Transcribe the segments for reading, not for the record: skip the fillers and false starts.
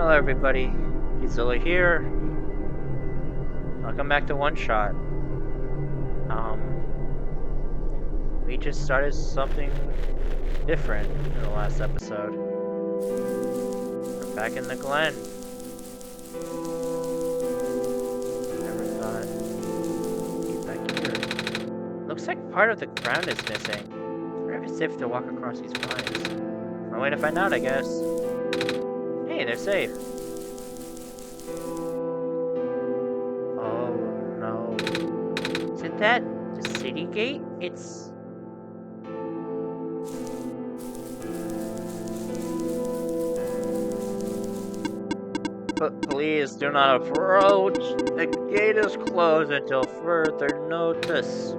Hello everybody, Qzilla here. Welcome back to OneShot. We just started something different in the last episode. We're back in the Glen. Never thought we'd be back here. Looks like part of the ground is missing. Where if it's safe to walk across these vines? One way to find out, I guess. Hey, they're safe. Oh no. Isn't that the city gate? It's... But please do not approach. The gate is closed until further notice.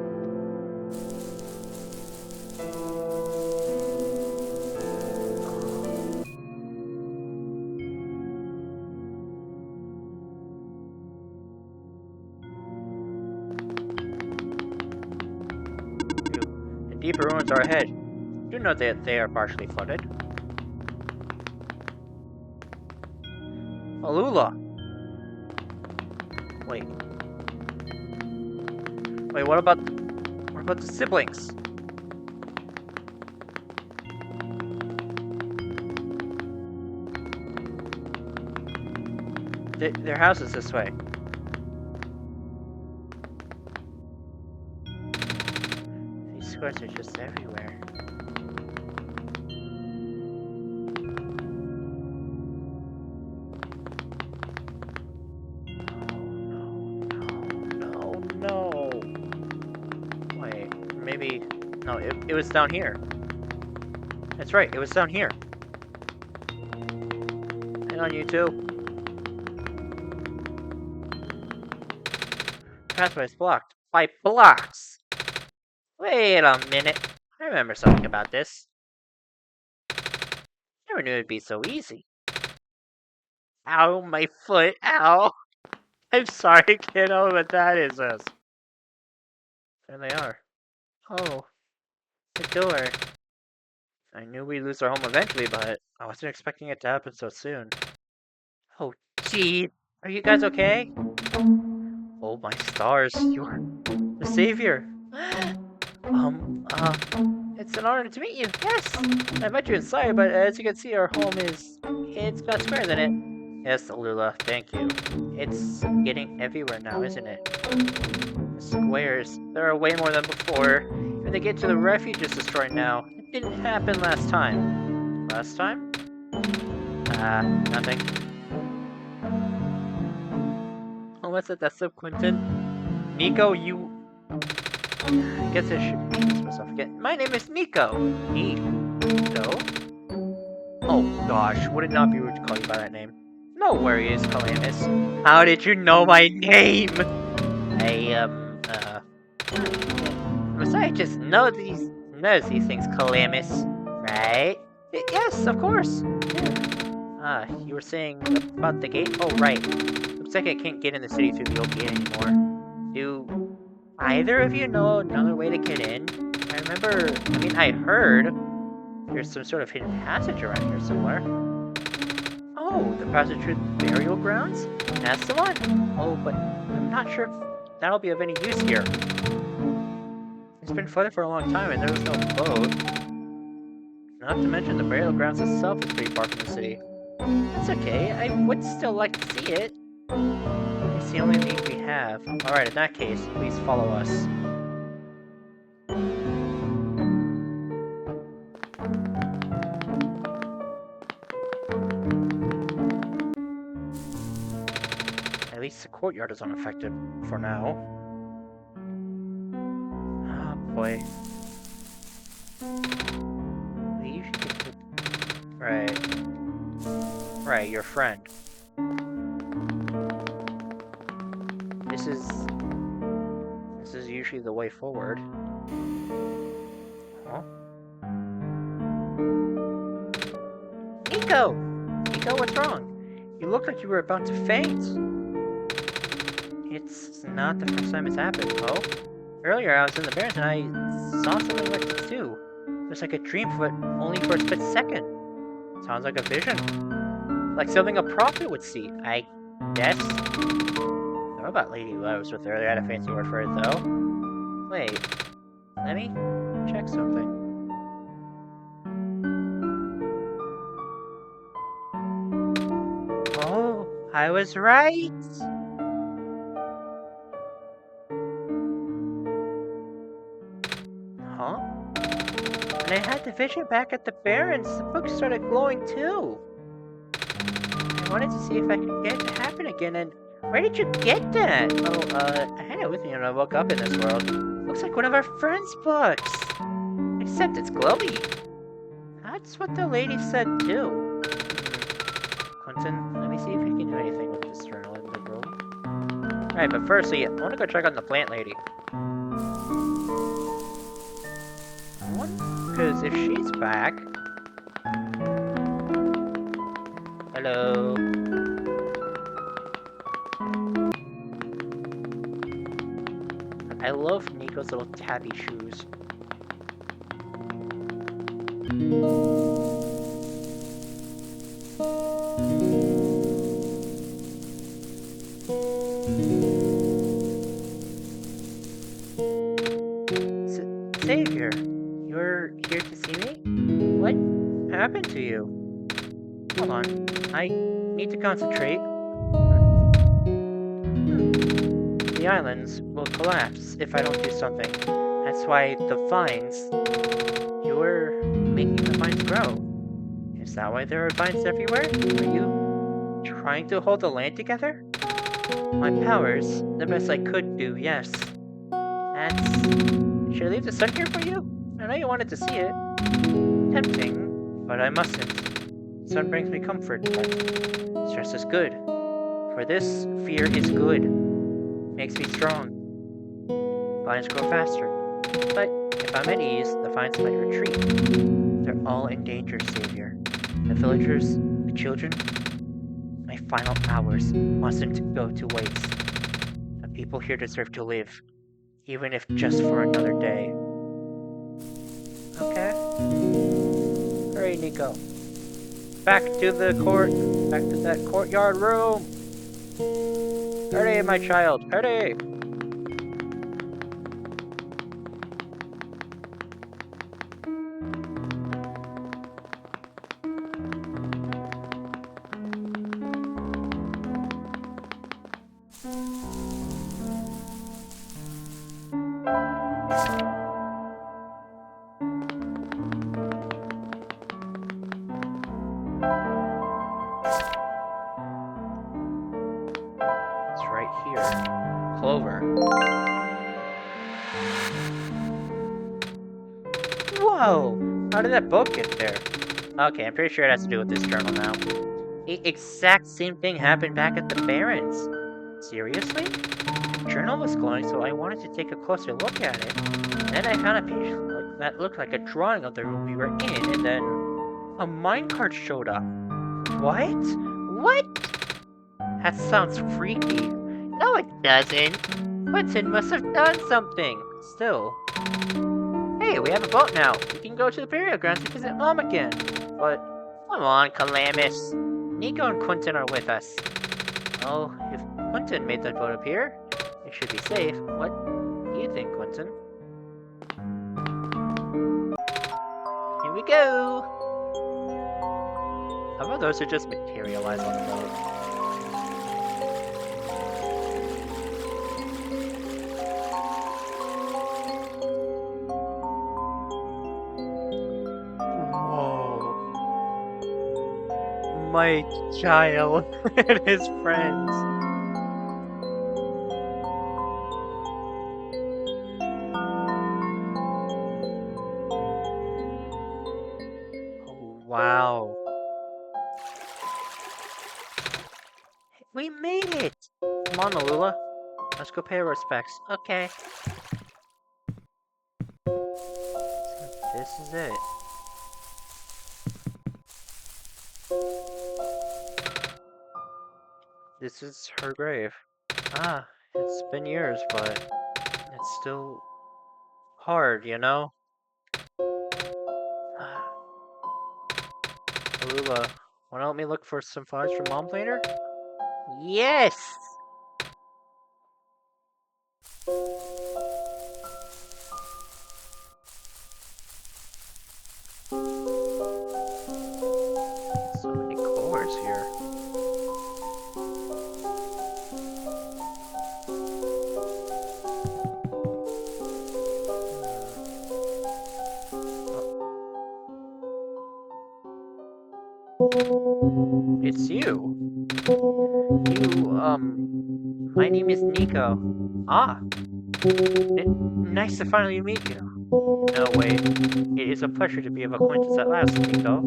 Deeper ruins are ahead. Do note that they are partially flooded. Alula! Wait, what about the siblings? Their house is this way. These squares are just everywhere. No. Wait, maybe... No, it was down here. That's right, it was down here. Hang on, you two. Pathway is blocked by blocks. Wait a minute. I remember something about this. Never knew it'd be so easy. Ow, my foot. Ow. I'm sorry, kiddo, but that is us. There they are. Oh, the door. I knew we'd lose our home eventually, but I wasn't expecting it to happen so soon. Oh, gee. Are you guys okay? Oh, my stars. You're the savior. It's an honor to meet you. Yes, I met you inside, but as you can see, our home it's got squares in it. Yes, Alula, thank you. It's getting everywhere now, isn't it? Squares. There are way more than before. When they get to the refuge is destroyed now. It didn't happen last time. Last time? Nothing. Oh, what's it? That's Quentin. Niko, you... I guess I should introduce myself again. My name is Niko. Niko? Oh gosh, would it not be rude to call you by that name? No worries, Calamus. How did you know my name? Besides, just knows these things, Calamus, right? Yes, of course. Yeah. You were saying about the gate? Oh, right. Looks like I can't get in the city through the old gate anymore. Do either of you know another way to get in? I heard there's some sort of hidden passage around here somewhere. Oh, the passage through the burial grounds? That's the one. Oh, but I'm not sure if that'll be of any use here. It's been flooded for a long time and there was no boat. Not to mention the burial grounds itself is pretty far from the city. That's okay, I would still like to see it. It's the only thing we have. Alright, in that case, please follow us. At least the courtyard is unaffected for now. Oh boy. We usually get to... Right, your friend. This is usually the way forward. Huh? Niko, what's wrong? You look like you were about to faint. It's not the first time it's happened, oh? Earlier I was in the bears and I saw something like this too. It was like a dream, but only for a split second. Sounds like a vision. Like something a prophet would see, I guess. The robot lady who I was with earlier had a fancy word for it, though. Wait, let me check something. Oh, I was right! Huh? When I had the vision back at the Barrens, the book started glowing too. I wanted to see if I could get it to happen again, and where did you get that? Oh, I had it with me when I woke up in this world. Looks like one of our friends' books. Except it's glowy. That's what the lady said too. Quentin, let me see if you can do anything with this journal in the room. Alright, but firstly, I want to go check on the plant lady. Because if she's back... Hello? I love Niko's little tabby shoes. Savior, you're here to see me? What happened to you? Hold on, I need to concentrate. The islands will collapse if I don't do something. That's why the vines... You're making the vines grow. Is that why there are vines everywhere? Are you trying to hold the land together? My powers, the best I could do, yes. Should I leave the sun here for you? I know you wanted to see it. Tempting, but I mustn't. The sun brings me comfort, but stress is good. For this, fear is good. Makes me strong. Vines grow faster. But if I'm at ease, the vines might retreat. They're all in danger, Savior. The villagers, the children. My final hours mustn't go to waste. The people here deserve to live, even if just for another day. Okay. Hurry, Niko. Back to the court. Back to that courtyard room. Hurry, my child. Hurry. Whoa! How did that book get there? Okay, I'm pretty sure it has to do with this journal now. The exact same thing happened back at the Barrens. Seriously? The journal was glowing, so I wanted to take a closer look at it. Then I found a page that looked like a drawing of the room we were in, and then a minecart showed up. What? What? That sounds freaky. No, it doesn't. Quentin must have done something. Still. Hey, we have a boat now. We can go to the burial grounds to visit Mom again. But, come on, Calamus. Niko and Quentin are with us. Oh, if Quentin made that boat appear, it should be safe. What do you think, Quentin? Here we go! How about those who just materialize on the boat? My child and his friends. Oh, wow. We made it! Come on, Alula. Let's go pay our respects. Okay. So this is it. This is her grave. Ah, it's been years, but it's still hard, you know? Alula, Wanna help me look for some flowers for Mom later? Yes! So many chords here. It's you. My name is Niko. Ah, nice to finally meet you. No, wait. It is a pleasure to be of acquaintance at last, Niko.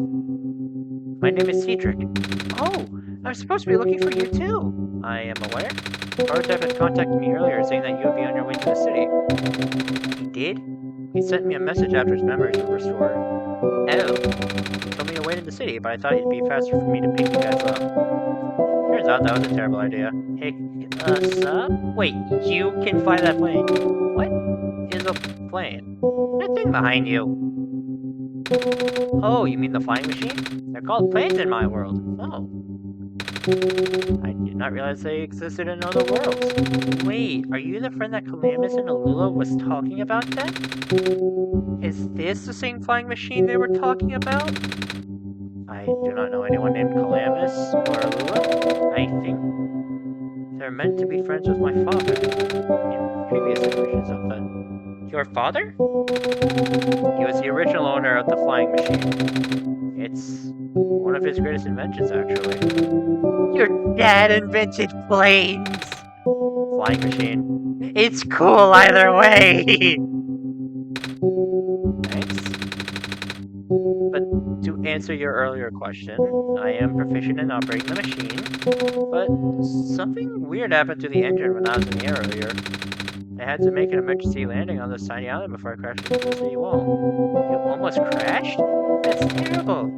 My name is Cedric. Oh, I'm supposed to be looking for you too. I am aware. Proto had contacted me earlier saying that you would be on your way to the city. He did? He sent me a message after his memories were restored. Oh. He told me to wait in the city, but I thought it'd be faster for me to pick you guys up. Turns out that was a terrible idea. Hey, sub? Wait, you can fly that plane? What is a plane? That thing behind you. Oh, you mean the flying machine? They're called planes in my world. Oh. I did not realize they existed in other worlds. Wait, are you the friend that Calamus and Alula was talking about then? Is this the same flying machine they were talking about? I do not know anyone named Calamus or Alula. I think they're meant to be friends with my father in previous iterations of the... Your father? He was the original owner of the flying machine. It's one of his greatest inventions, actually. Your dad invented planes! Flying machine. It's cool either way! Thanks. But to answer your earlier question, I am proficient in operating the machine, but something weird happened to the engine when I was in the air earlier. I had to make an emergency landing on this tiny island before I crashed into the city wall. You almost crashed? That's terrible.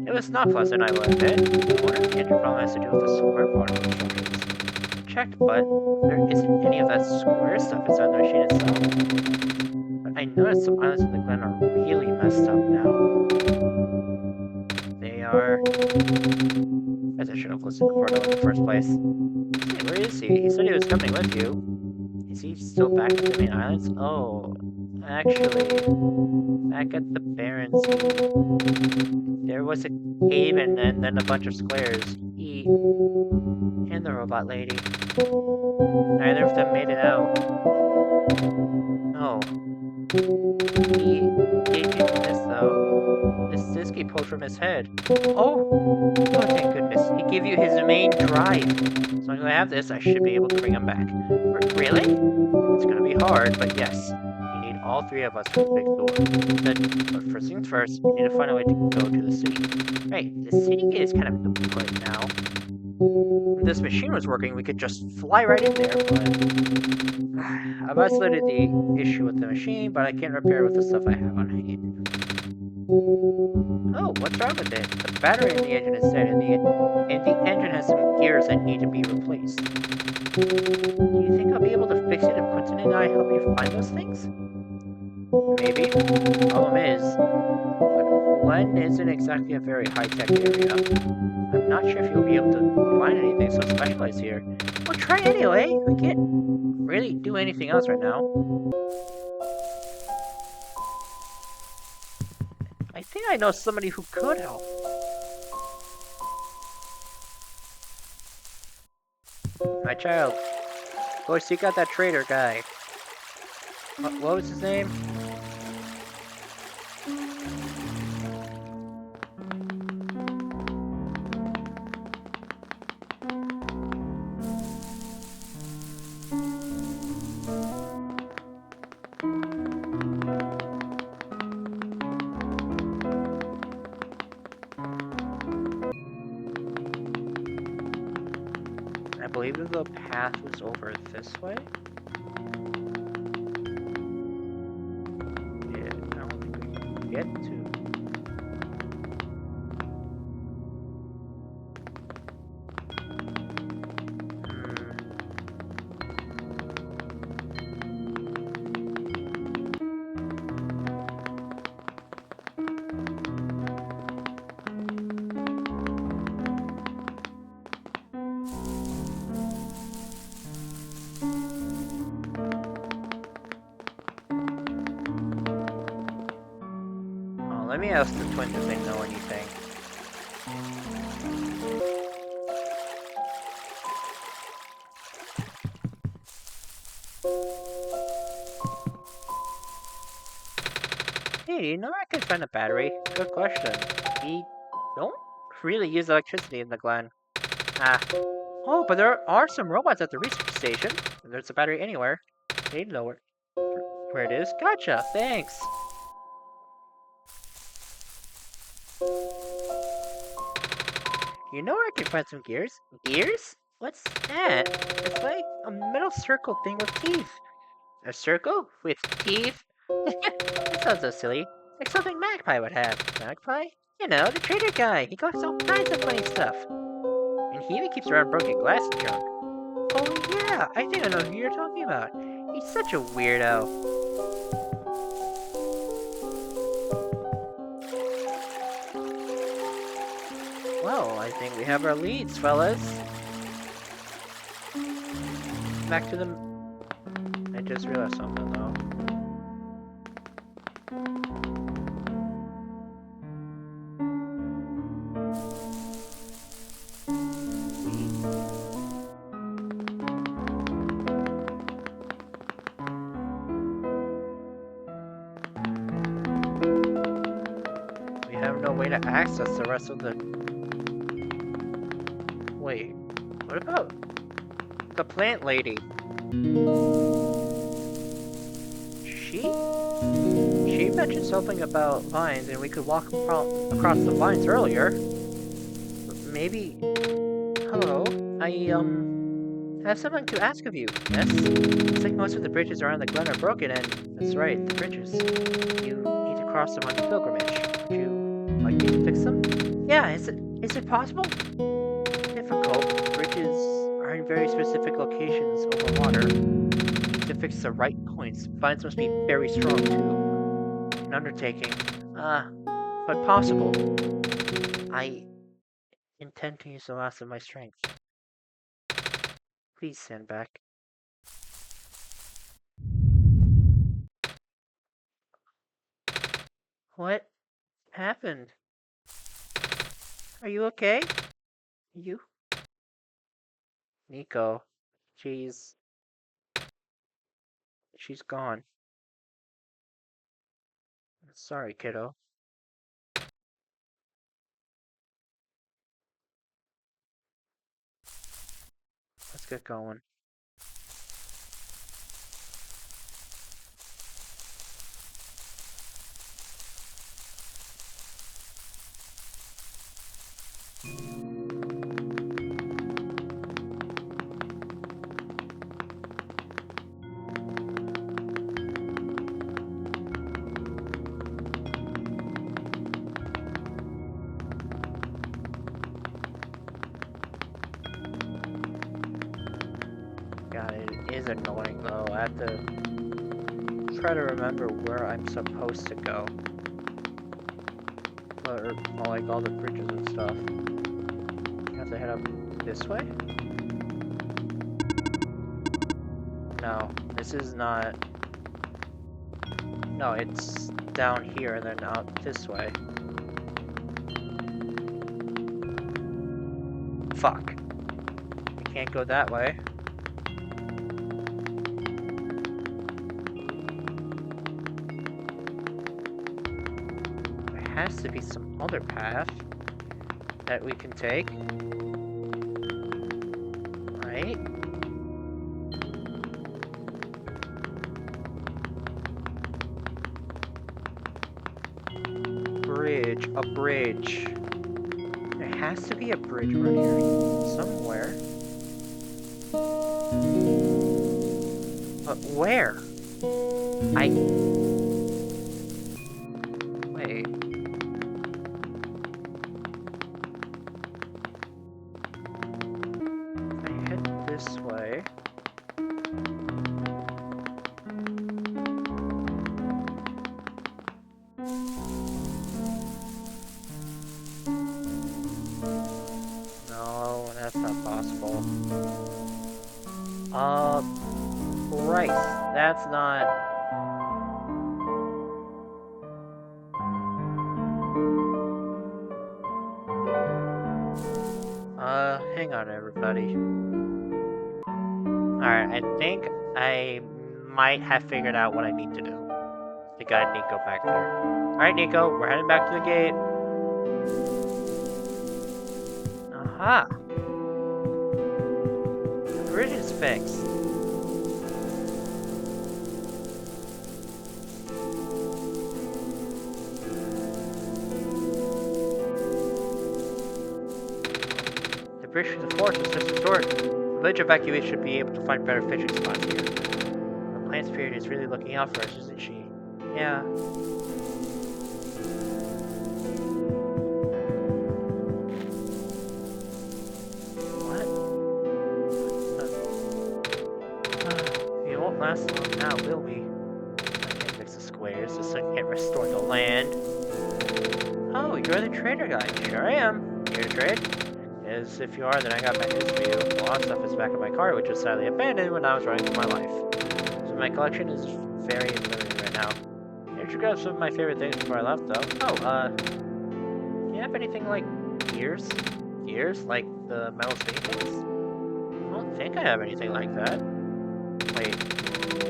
It was not pleasant, I will admit. I wonder if the engine problem has to do with the square part of the instructions. Checked, but there isn't any of that square stuff inside the machine itself. But I noticed some islands in the Glen are really messed up now. They are... I should have listened to Proto in the first place. Hey, where is he? He said he was coming with you. Is he still back at the main islands? Oh, actually, back at the Barren Sea, there was a cave and then a bunch of squares. He and the robot lady. Neither of them made it out. No. He gave me this though. This disc he pulled from his head. Oh, thank goodness. He gave you his main drive. As long as I have this, I should be able to bring him back. Really? It's gonna be hard, but yes. You need all three of us for the big door. But first things first, we need to find a way to go to the city. Right, the city gate is kind of the right now. If this machine was working, we could just fly right in there, but... I've isolated the issue with the machine, but I can't repair it with the stuff I have on hand. Oh, what's wrong with it? The battery in the engine is dead, and the engine has some gears that need to be replaced. Do you think I'll be able to fix it if Quentin and I help you find those things? Maybe. The problem is, Glen isn't exactly a very high-tech area. I'm not sure if you'll be able to find anything so specialized here. Well, try anyway. We can't really do anything else right now. I think I know somebody who could help. My child, go seek out that trader guy. What was his name? I believe the path was over this way. Yeah, I don't think we can get to. let me ask the twins if they know anything. Hey, do you know where I can find a battery? Good question. We don't really use electricity in the Glen. Ah. Oh, but there are some robots at the research station. If there's a battery anywhere, they'd know where it is. Gotcha, thanks. You know where I can find some gears? Gears? What's that? It's like a metal circle thing with teeth. A circle? With teeth? That sounds so silly. Like something Magpie would have. Magpie? You know, the trader guy. He collects all kinds of funny stuff. And he even keeps around broken glass and junk. Oh yeah, I think I know who you're talking about. He's such a weirdo. Well, I think we have our leads, fellas. Back to the... I just realized something, though. We have no way to access the rest of the... Wait, what about the plant lady? She mentioned something about vines and we could walk across the vines earlier. Maybe... Hello? I have something to ask of you, yes? It's like most of the bridges around the Glen are broken and... That's right, the bridges. You need to cross them on the pilgrimage. Would you like me to fix them? Yeah, is it possible? Difficult. Bridges are in very specific locations over water. To fix the right points, vines must be very strong too. An undertaking. But possible. I intend to use the last of my strength. Please stand back. What happened? Are you okay? You? Niko. She's gone. Sorry, kiddo. Let's get going. God, it is annoying though. I have to try to remember where I'm supposed to go. Or like all the bridges and stuff. I have to head up this way? No, this is not... No, it's down here and then out this way. Fuck. I can't go that way. There has to be some other path that we can take. Right? Bridge. A bridge. There has to be a bridge around here somewhere. But where? Wait. I head this way. No, that's not possible. Right. That's not... Hang on, everybody. Alright, I think I might have figured out what I need to do to guide Niko back there. Alright, Niko, we're heading back to the gate. Aha! The bridge is fixed. The bridge to the fortress is restored. The village evacuation should be able to find better fishing spots here. The plant spirit is really looking out for us, isn't she? Yeah. What? We won't last long now, will we? I can't fix the squares, the sun can't restore the land. Oh, you're the trader guy. Sure I am. Here to trade? As if you are, then I got my news for you. A lot of stuff is back in my car, which was sadly abandoned when I was running for my life. So my collection is very limited right now. Here you grab some of my favorite things before I left, though. Oh, do you have anything like gears? Gears? Like the metal stations? I don't think I have anything like that. Wait,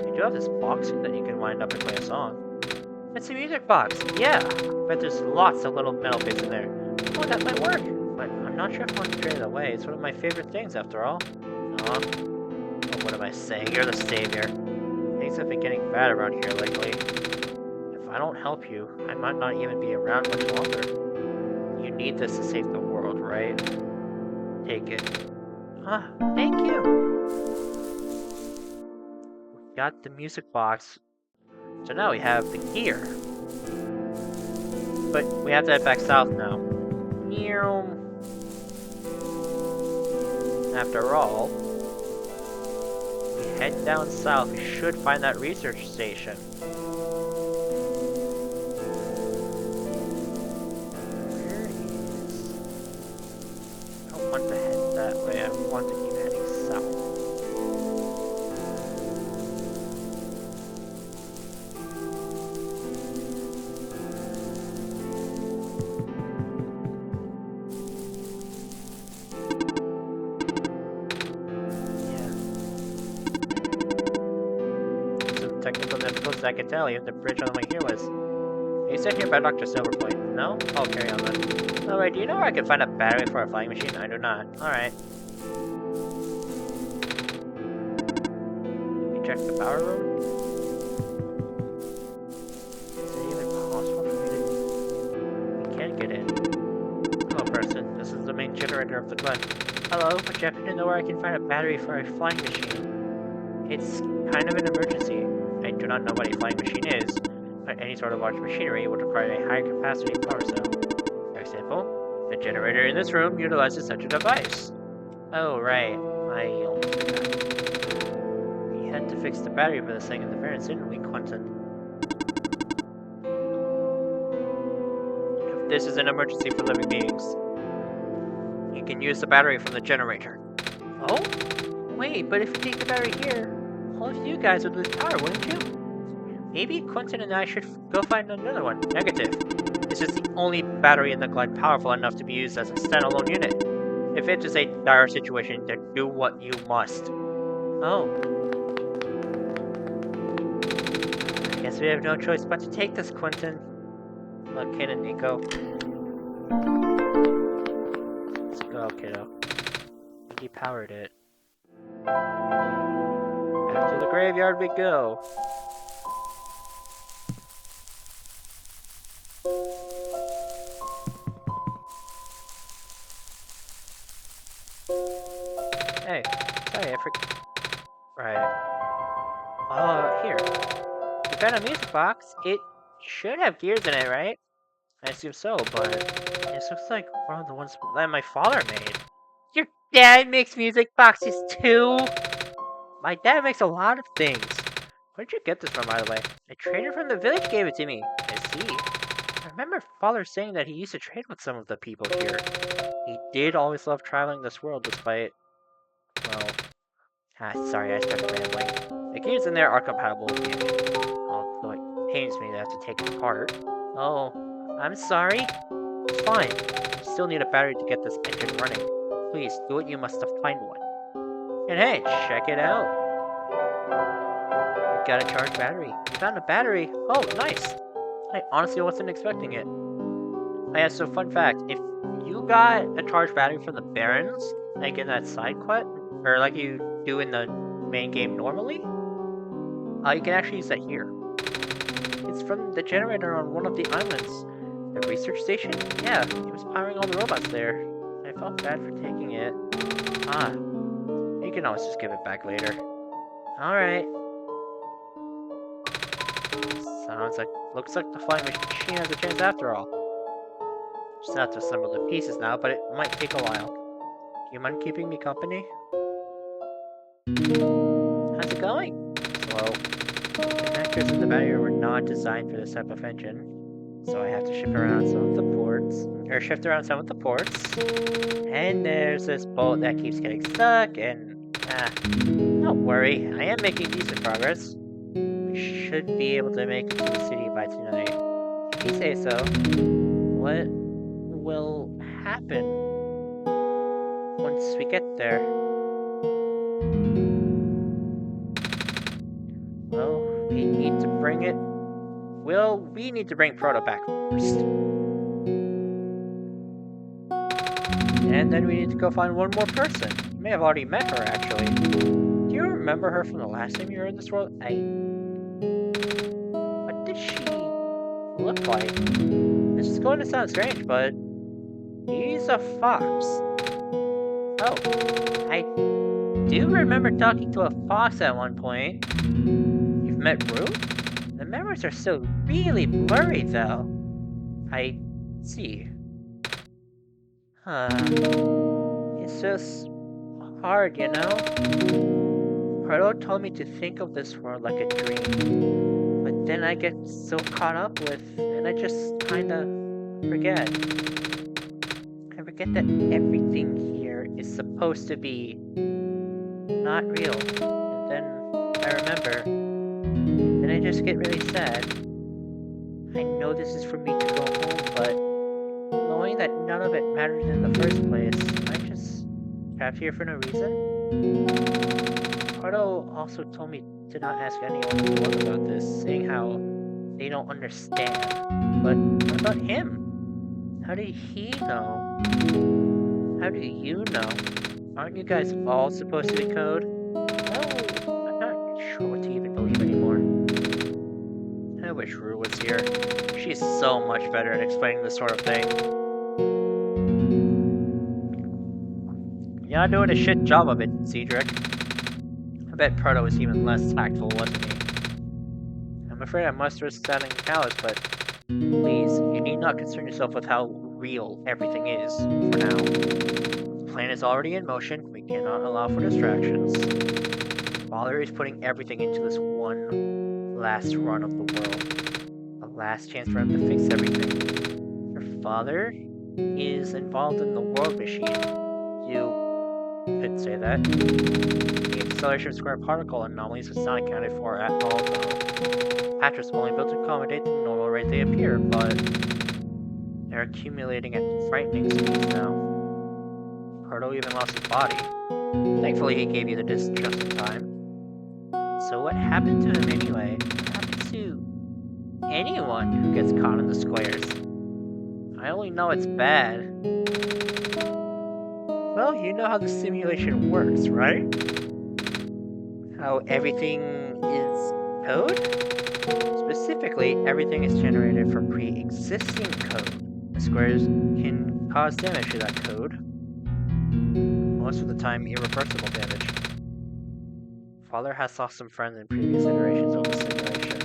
you do have this box that you can wind up and play a song. It's a music box, yeah! But there's lots of little metal bits in there. Oh, that might work! But I'm not sure if I want to trade it away. It's one of my favorite things, after all. Oh, what am I saying? You're the savior. Things have been getting bad around here lately. If I don't help you, I might not even be around much longer. You need this to save the world, right? Take it. Ah, thank you! We got the music box. So now we have the gear. But we have to head back south now. After all, we head down south, we should find that research station. Where is... I don't want to head that way, I want to keep heading south. Technical difficulties I can tell, even the bridge on the way here was. You said here by Dr. Silverpoint. No? Oh, carry on then. Alright, do you know where I can find a battery for a flying machine? I do not. Alright. Let me check the power room. Is it even possible for me to... We can't get in. Hello, person. This is the main generator of the Glen. Hello, would you happen to know where I can find a battery for a flying machine? It's kind of an emergency. I do not know what a flying machine is, but any sort of large machinery would require a high capacity power cell. For example, the generator in this room utilizes such a device. Oh, right. I almost forgot. We had to fix the battery for this thing in the furnace, didn't we, Quentin? This is an emergency for living beings. You can use the battery from the generator. Oh? Wait, but if you take the battery here, all of you guys would lose power, wouldn't you? Maybe Quentin and I should go find another one. Negative. This is the only battery in the Glen powerful enough to be used as a standalone unit. If it is a dire situation, then do what you must. Oh. I guess we have no choice but to take this, Quentin. Look, kid and Niko. Let's go, kiddo. We depowered it. Back to the graveyard we go. Hey, sorry, I forgot. Right. Here. We found a music box. It should have gears in it, right? I assume so, but this looks like one of the ones that my father made. Your dad makes music boxes too? My dad makes a lot of things. Where'd you get this from, by the way? A trader from the village gave it to me. I see. I remember father saying that he used to trade with some of the people here. He did always love traveling this world despite... well... sorry, I started rambling. The gears in there are compatible with the engine. Although it pains me to have to take it apart. Oh, I'm sorry. It's fine. I still need a battery to get this engine running. Please, do what you must to find one. And hey, check it out. We got a charged battery. We found a battery. Oh, nice. I honestly wasn't expecting it. Oh yeah, so fun fact, if you got a charged battery from the Barons, like in that side quest, or like you do in the main game normally, you can actually use that here. It's from the generator on one of the islands. The research station? Yeah, it was powering all the robots there. I felt bad for taking it. Ah, you can always just give it back later. Alright. Looks like the flying machine has a chance after all. Just have to assemble the pieces now, but it might take a while. Do you mind keeping me company? How's it going? Slow. The connectors in the battery were not designed for this type of engine. So I have to shift around some of the ports. And there's this bolt that keeps getting stuck, and don't worry, I am making decent progress. We should be able to make it to the city by tonight. If you say so. What will happen once we get there? Well, we need to bring Proto back first. And then we need to go find one more person. You may have already met her, actually. Do you remember her from the last time you were in this world? What did she look like? This is going to sound strange, but he's a fox. Oh, I do remember talking to a fox at one point. You've met Ruth? The memories are still really blurry, though. I see. It's just hard, you know? Proto told me to think of this world like a dream. But then I get so caught up with, and I just kinda forget. I forget that everything here is supposed to be not real. And then I remember. Then I just get really sad. I know this is for me to go home, but knowing that none of it mattered in the first place, I just trapped here for no reason. Proto also told me to not ask anyone in the world about this, saying how they don't understand. But what about him? How did he know? How do you know? Aren't you guys all supposed to be code? No, I'm not sure what to even believe anymore. I wish Rue was here. She's so much better at explaining this sort of thing. You're not doing a shit job of it, Cedric. I bet Proto was even less tactful, wasn't he? I'm afraid I must risk sounding callous, but please, you need not concern yourself with how real everything is, for now. The plan is already in motion, we cannot allow for distractions. Father is putting everything into this one last run of the world. A last chance for him to fix everything. Your father is involved in the world machine. You could say that. The acceleration of square particle anomalies is not accounted for at all, though. Patches only built to accommodate the normal rate they appear, but they're accumulating at frightening speeds now. Proto even lost his body. Thankfully, he gave you the disc just in time. So what happened to him anyway? What happened to anyone who gets caught in the squares? I only know it's bad. Well, you know how the simulation works, right? How everything is code? Specifically, everything is generated from pre-existing code. The squares can cause damage to that code. Most of the time, irreversible damage. Father has lost some friends in previous iterations of the simulation.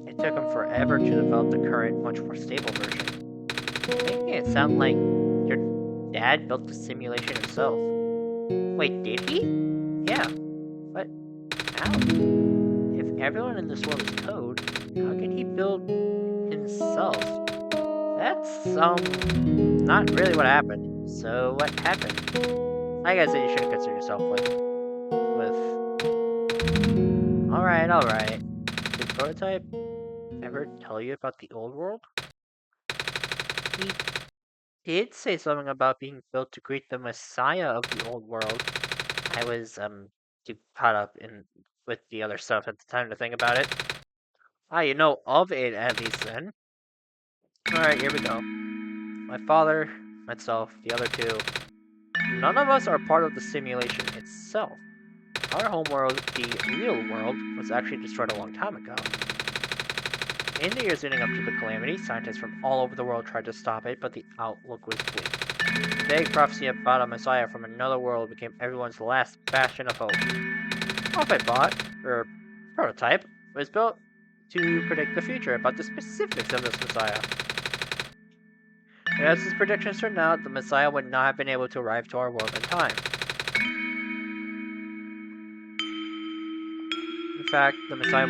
It took him forever to develop the current, much more stable version. Making it sound like your dad built the simulation himself. Wait, did he? Yeah. But how? If everyone in this world is code, how can he build himself? That's, not really what happened. So, what happened? I guess that you shouldn't concern yourself with... Alright. Did Prototype ever tell you about the old world? did say something about being built to greet the Messiah of the old world. I was, too caught up in with the other stuff at the time to think about it. Ah, you know of it at least then. Alright, here we go. My father, myself, the other two. None of us are part of the simulation itself. Our homeworld, the real world, was actually destroyed a long time ago. In the years leading up to the calamity, scientists from all over the world tried to stop it, but the outlook was bleak. The vague prophecy about a messiah from another world became everyone's last bastion of hope. Off I bought, or prototype, was built to predict the future about the specifics of this messiah. And as his predictions turned out, the messiah would not have been able to arrive to our world in time. In fact, the messiah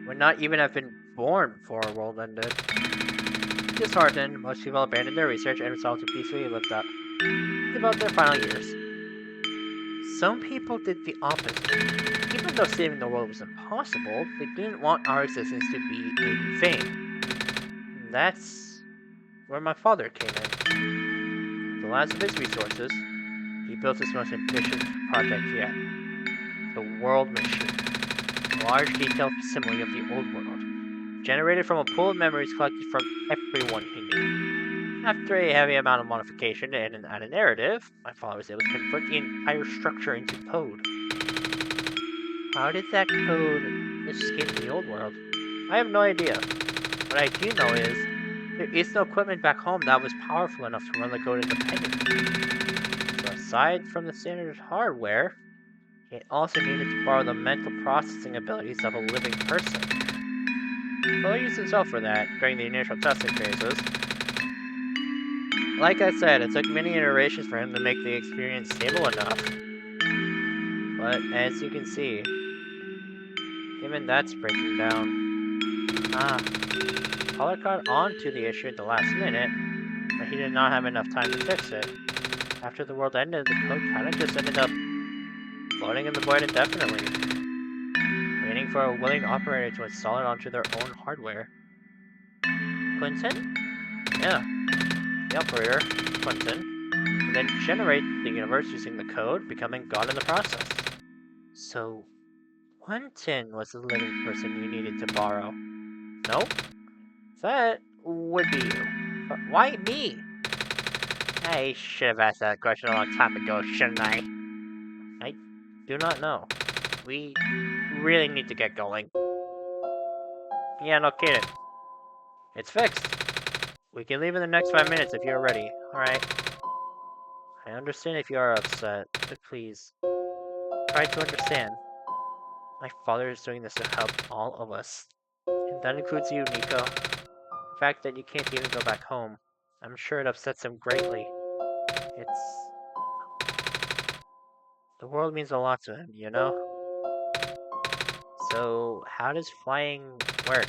would not even have been born before our world ended. Disheartened, most people abandoned their research and resolved to peacefully live out their final years. Some people did the opposite. Even though saving the world was impossible, they didn't want our existence to be in vain. And that's where my father came in. With the last of his resources, he built his most ambitious project yet. The World Machine. A large detailed facsimile of the old world, generated from a pool of memories collected from everyone he knew. After a heavy amount of modification and an added narrative, my father was able to convert the entire structure into code. How did that code escape the old world? I have no idea. What I do know is, there is no equipment back home that was powerful enough to run the code independently. So aside from the standard hardware, it also needed to borrow the mental processing abilities of a living person. Well, he used himself for that during the initial testing phases. Like I said, it took many iterations for him to make the experience stable enough. But as you can see, even that's breaking down. Caller caught on to the issue at the last minute, but he did not have enough time to fix it. After the world ended, the code kinda just ended up floating in the void indefinitely, waiting for a willing operator to install it onto their own hardware. Quentin? Yeah, the operator, Quentin, would then generate the universe using the code, becoming God in the process. So, Quentin was the living person you needed to borrow. No? That would be you. But why me? I should have asked that question a long time ago, shouldn't I? I do not know. We really need to get going. Yeah, no kidding. It's fixed. We can leave in the next 5 minutes if you're ready. Alright. I understand if you are upset, but please, try to understand. My father is doing this to help all of us. And that includes you, Niko. The fact that you can't even go back home, I'm sure it upsets him greatly. The world means a lot to him, you know? So, how does flying work?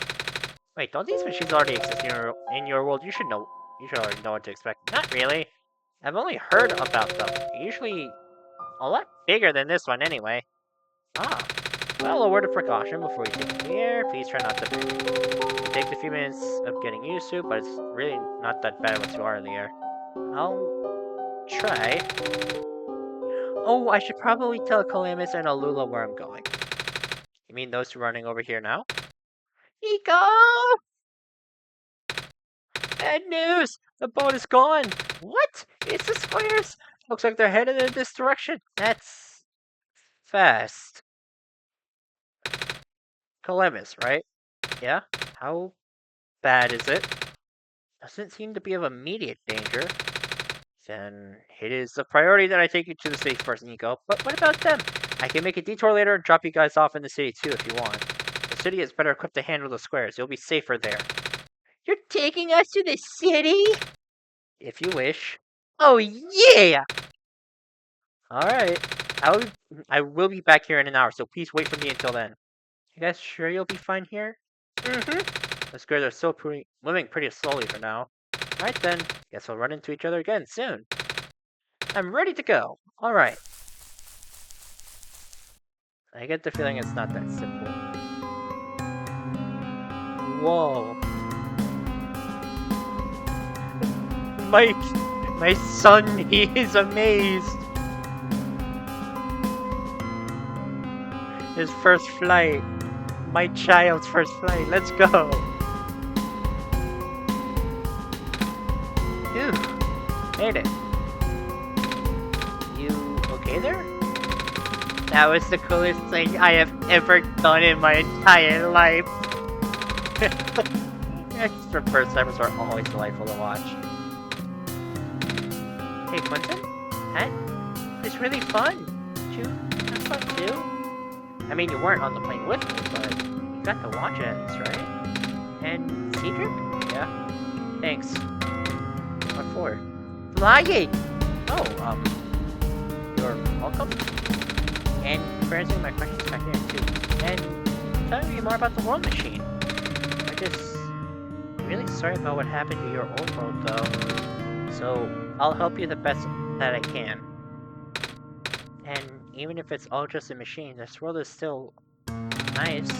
Wait, don't these machines already exist in your world? You should already know what to expect. Not really. I've only heard about them. They're usually a lot bigger than this one anyway. Ah, well, a word of precaution before you take the air. Please try not to panic. It takes a few minutes of getting used to, but it's really not that bad once you are in the air. I'll try. Oh, I should probably tell Calamus and Alula where I'm going. You mean those two running over here now? Niko! Bad news! The boat is gone! What? It's the squares! Looks like they're headed in this direction. That's fast. Calamus, right? Yeah? How bad is it? Doesn't seem to be of immediate danger. Then it is a priority that I take you to the city first, Niko. But what about them? I can make a detour later and drop you guys off in the city too if you want. The city is better equipped to handle the squares. You'll be safer there. You're taking us to the city? If you wish. Oh yeah! Alright. I will be back here in an hour, so please wait for me until then. You guys sure you'll be fine here? Mm-hmm. The squares are still moving pretty slowly for now. Alright then. Guess we'll run into each other again soon. I'm ready to go. Alright. I get the feeling it's not that simple. Whoa. My son, he is amazed. His first flight. My child's first flight. Let's go. Phew. Made it. You okay there? That was the coolest thing I have ever done in my entire life. Extra first timers are always delightful to watch. Hey Quentin? That was really fun. Did you have fun too? I mean, you weren't on the plane with me, but you got to watch it at least, right? And Cedric? Yeah. Thanks. What for? Flying! Oh, you're welcome. And for answering my questions back there too. And telling me more about the world machine. I'm really sorry about what happened to your old world though. So I'll help you the best that I can. And even if it's all just a machine, this world is still nice.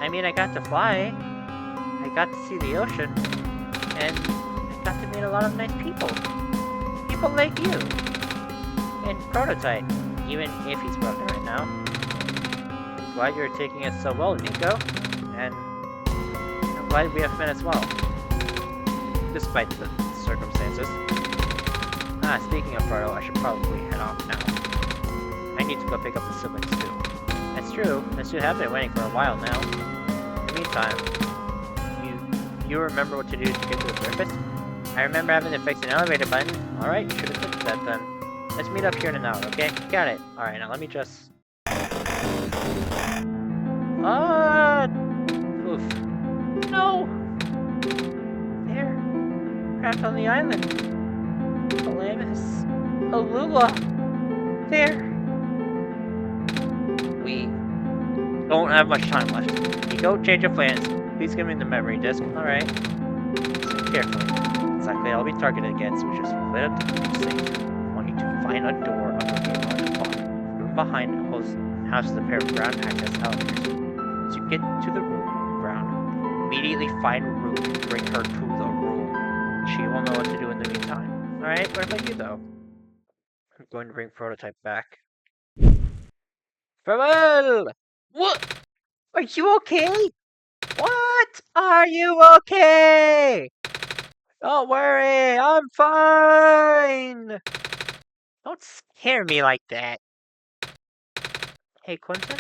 I mean, I got to fly. I got to see the ocean. And I got to meet a lot of nice people. People like you. And Prototype. Even if he's broken right now. I'm glad you're taking it so well, Niko. And I'm glad we have met as well. Despite the circumstances. Speaking of Proto, I should probably head off now. I need to go pick up the siblings too. That's true, the two have been waiting for a while now. In the meantime, you remember what to do to get to the surface? I remember having to fix an elevator button. Alright, you should have fixed that then. Let's meet up here in an hour, okay? Got it. Alright, now let me just... Oof. No! There. Trapped on the island. Calamus. Alula. There. We don't have much time left. Niko, change of plans. Please give me the memory disk. Alright. Listen carefully. Exactly, I'll be targeted again, so we just split up the group safe. Find a door under a large block. Room behind houses a pair of ground access elevators. Once you get to the ground, immediately find Room and bring her to the room. She will know what to do in the meantime. Alright, what about you though? I'm going to bring Prototype back. Farewell! What? Are you okay? What? Are you okay? Don't worry, I'm fine! Don't scare me like that. Hey, Quentin,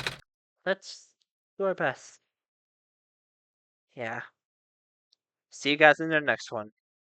let's do our best. Yeah. See you guys in the next one.